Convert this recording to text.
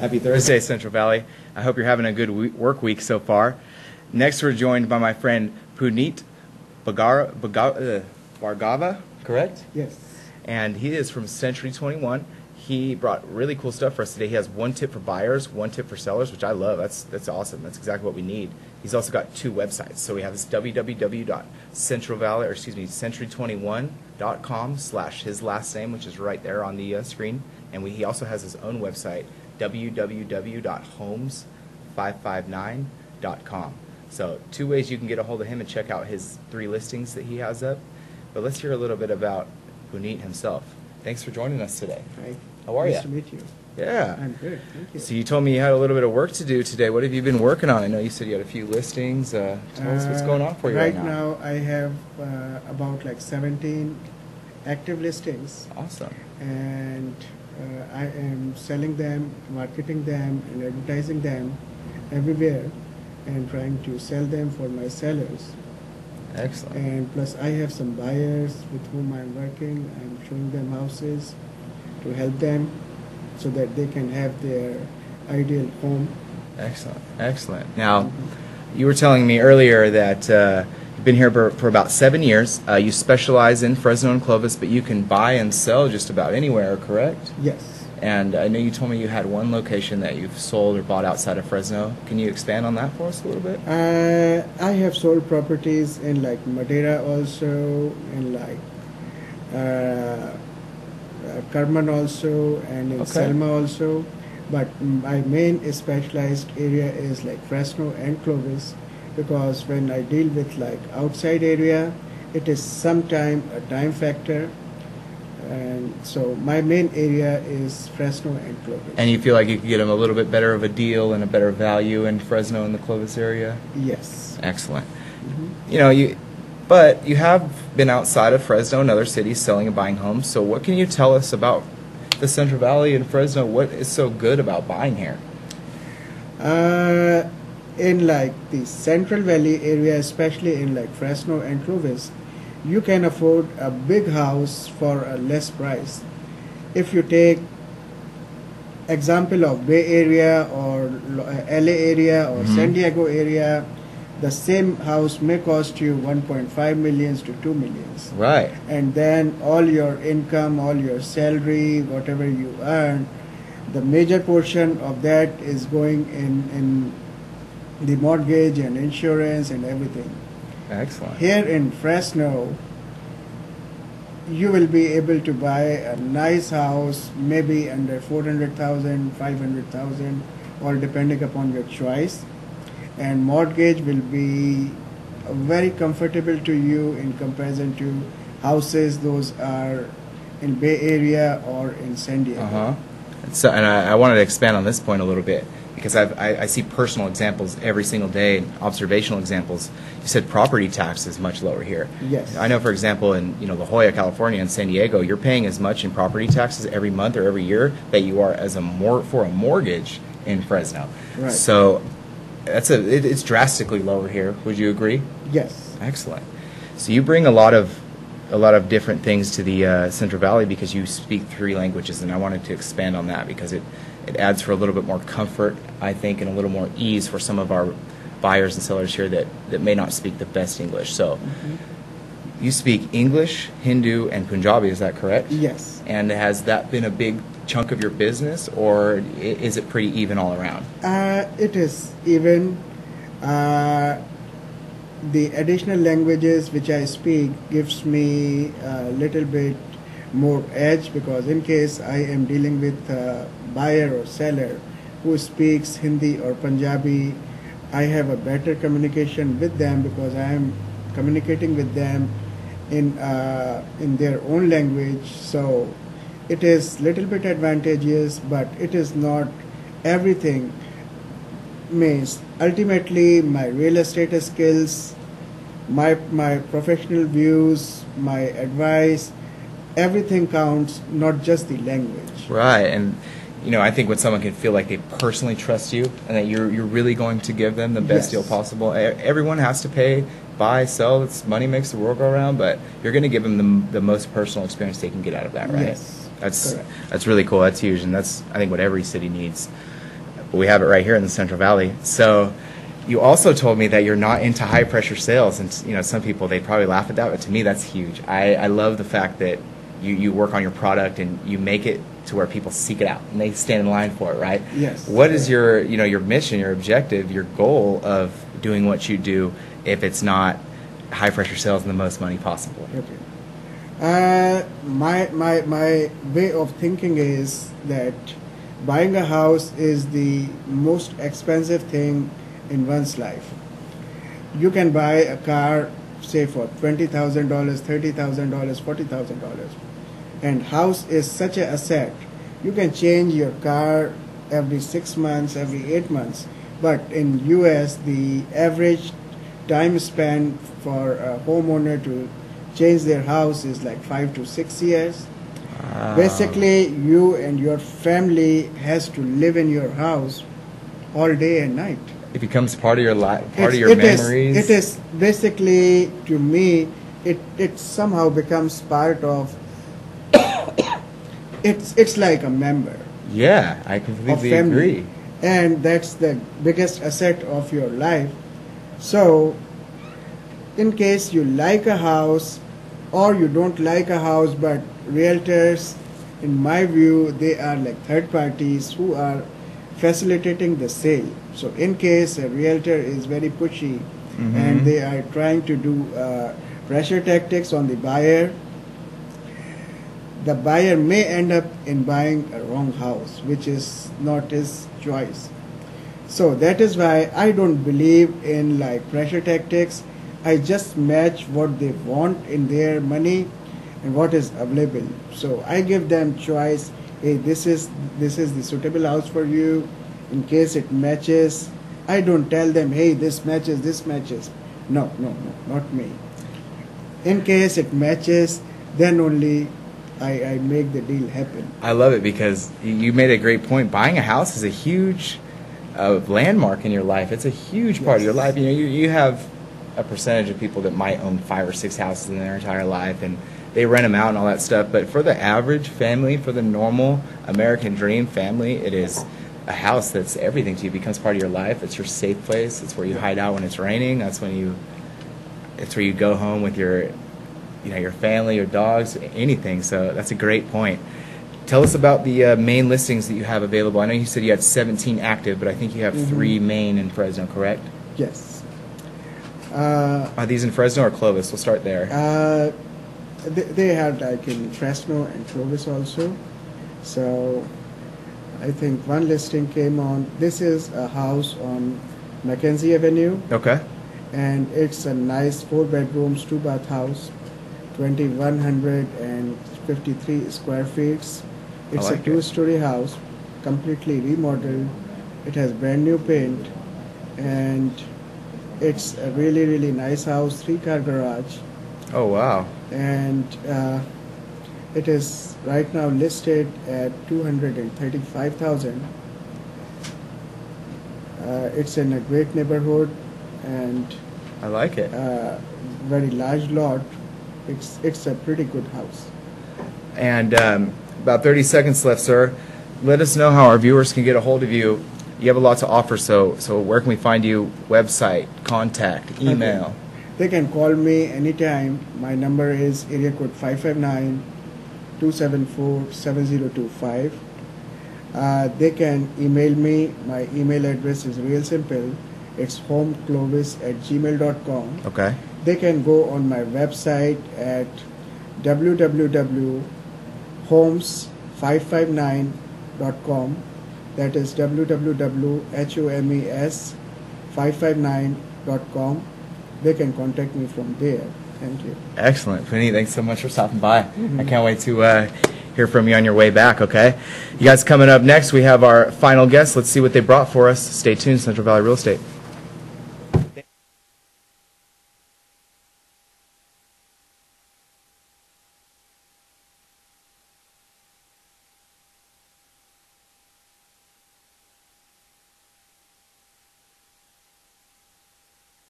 Happy Thursday, Central Valley. I hope you're having a good work week so far. Next, we're joined by my friend Puneet Bhargava, correct? Yes. And he is from Century 21. He brought really cool stuff for us today. He has one tip for buyers, one tip for sellers, which I love. That's awesome. That's exactly what we need. He's also got two websites. So we have this century21.com/ his last name, which is right there on the screen. And he also has his own website, www.homes559.com. So two ways you can get a hold of him and check out his 3 listings that he has up. But let's hear a little bit about Puneet himself. Thanks for joining us today. Hi. How are you? Nice to meet you. Yeah. I'm good, thank you. So you told me you had a little bit of work to do today. What have you been working on? I know you said you had a few listings. Tell us what's going on for you right now. Right now I have about like 17 active listings. Awesome. And I am selling them, marketing them, and advertising them everywhere, and trying to sell them for my sellers. Excellent. And plus I have some buyers with whom I'm working. I'm showing them houses to help them so that they can have their ideal home. Excellent. Excellent. Now, you were telling me earlier that you've been here for about 7 years. You specialize in Fresno and Clovis, but you can buy and sell just about anywhere, correct? Yes. And I know you told me you had one location that you've sold or bought outside of Fresno. Can you expand on that for us a little bit? I have sold properties in like Madeira also, in like Carmen also, and in Selma also. But my main specialized area is like Fresno and Clovis, because when I deal with like outside area, it is sometime a time factor. And so my main area is Fresno and Clovis. And you feel like you could get them a little bit better of a deal and a better value in Fresno and the Clovis area? Yes. Excellent. Mm-hmm. But you have been outside of Fresno and other cities selling and buying homes. So what can you tell us about the Central Valley and Fresno? What is so good about buying here? In like the Central Valley area, especially in like Fresno and Clovis, you can afford a big house for a less price. If you take example of Bay Area or LA area or San Diego area, the same house may cost you 1.5 millions to 2 millions. Right. And then all your income, all your salary, whatever you earn, the major portion of that is going in the mortgage and insurance and everything. Excellent. Here in Fresno, you will be able to buy a nice house, maybe under 400,000, 500,000, all depending upon your choice. And mortgage will be very comfortable to you in comparison to houses those are in Bay Area or in San Diego. So, and I wanted to expand on this point a little bit, because I see personal examples every single day, observational examples. You said property tax is much lower here. Yes. I know, for example, in La Jolla, California, and San Diego, you're paying as much in property taxes every month or every year that you are for a mortgage in Fresno. Right. So it's drastically lower here. Would you agree? Yes. Excellent. So you bring a lot of different things to the Central Valley because you speak 3 languages, and I wanted to expand on that because it adds for a little bit more comfort, I think, and a little more ease for some of our buyers and sellers here that may not speak the best English. So you speak English, Hindu, and Punjabi, is that correct? Yes. And has that been a big chunk of your business, or is it pretty even all around? It is even. The additional languages which I speak gives me a little bit more edge, because in case I am dealing with a buyer or seller who speaks Hindi or Punjabi, I have a better communication with them because I am communicating with them in their own language. So it is little bit advantageous, but it is not everything. Means ultimately my real estate skills, my professional views, my advice, everything counts, not just the language. Right. And I think when someone can feel like they personally trust you and that you're really going to give them the best deal possible. Everyone has to pay, buy, sell. It's money makes the world go around, but you're going to give them the most personal experience they can get out of that, right? Yes. That's really cool. That's huge, and that's, I think, what every city needs. but we have it right here in the Central Valley. So you also told me that you're not into high pressure sales, and some people, they probably laugh at that, but to me that's huge. I love the fact that you work on your product and you make it to where people seek it out and they stand in line for it, right? Yes. What is your your mission, your objective, your goal of doing what you do if it's not high pressure sales and the most money possible? Okay. My way of thinking is that buying a house is the most expensive thing in one's life. You can buy a car, say for $20,000, $30,000, $40,000, and house is such an asset. You can change your car every 6 months, every 8 months, but in US the average time spent for a homeowner to change their house is like 5 to 6 years. Basically, you and your family has to live in your house all day and night. It becomes part of your life, part of your memories. It is basically, to me, it somehow becomes part of. It's like a member. Yeah, I completely agree. And that's the biggest asset of your life. So, in case you like a house or you don't like a house, but realtors, in my view, they are like third parties who are facilitating the sale. So in case a realtor is very pushy and they are trying to do pressure tactics on the buyer may end up in buying a wrong house, which is not his choice. So that is why I don't believe in like pressure tactics. I just match what they want in their money and what is available. So I give them choice. Hey, this is the suitable house for you. In case it matches, I don't tell them, hey, this matches, this matches. No, not me. In case it matches, then only I make the deal happen. I love it because you made a great point. Buying a house is a huge landmark in your life. It's a huge part of your life. You have a percentage of people that might own 5 or 6 houses in their entire life, and they rent them out and all that stuff. But for the average family, for the normal American dream family, it is a house that's everything to you. It becomes part of your life. It's your safe place. It's where you hide out when it's raining. It's where you go home with your family, your dogs, anything. So that's a great point. Tell us about the main listings that you have available. I know you said you had 17 active, but I think you have 3 main in Fresno, correct? Yes. Are these in Fresno or Clovis? We'll start there. They have like in Fresno and Clovis also. So I think one listing came on. This is a house on Mackenzie Avenue. Okay. And it's a nice 4 bedrooms, 2 bath house, 2,153 square feet. It's a 2-story house, completely remodeled. It has brand new paint, and it's a really, really nice house, 3-car garage. Oh, wow. And it is right now listed at $235,000. It's in a great neighborhood, and I like it. Very large lot. It's a pretty good house. And about 30 seconds left, sir. Let us know how our viewers can get a hold of you. You have a lot to offer, so where can we find you? Website, contact, email? Okay. They can call me anytime. My number is area code 559-274-7025. They can email me. My email address is real simple. It's homeclovis@gmail.com. Okay. They can go on my website at www.homes559.com. That is www.homes559.com. They can contact me from there. Thank you. Excellent. Puneet, thanks so much for stopping by. I can't wait to hear from you on your way back, okay? You guys, coming up next, we have our final guest. Let's see what they brought for us. Stay tuned, Central Valley Real Estate.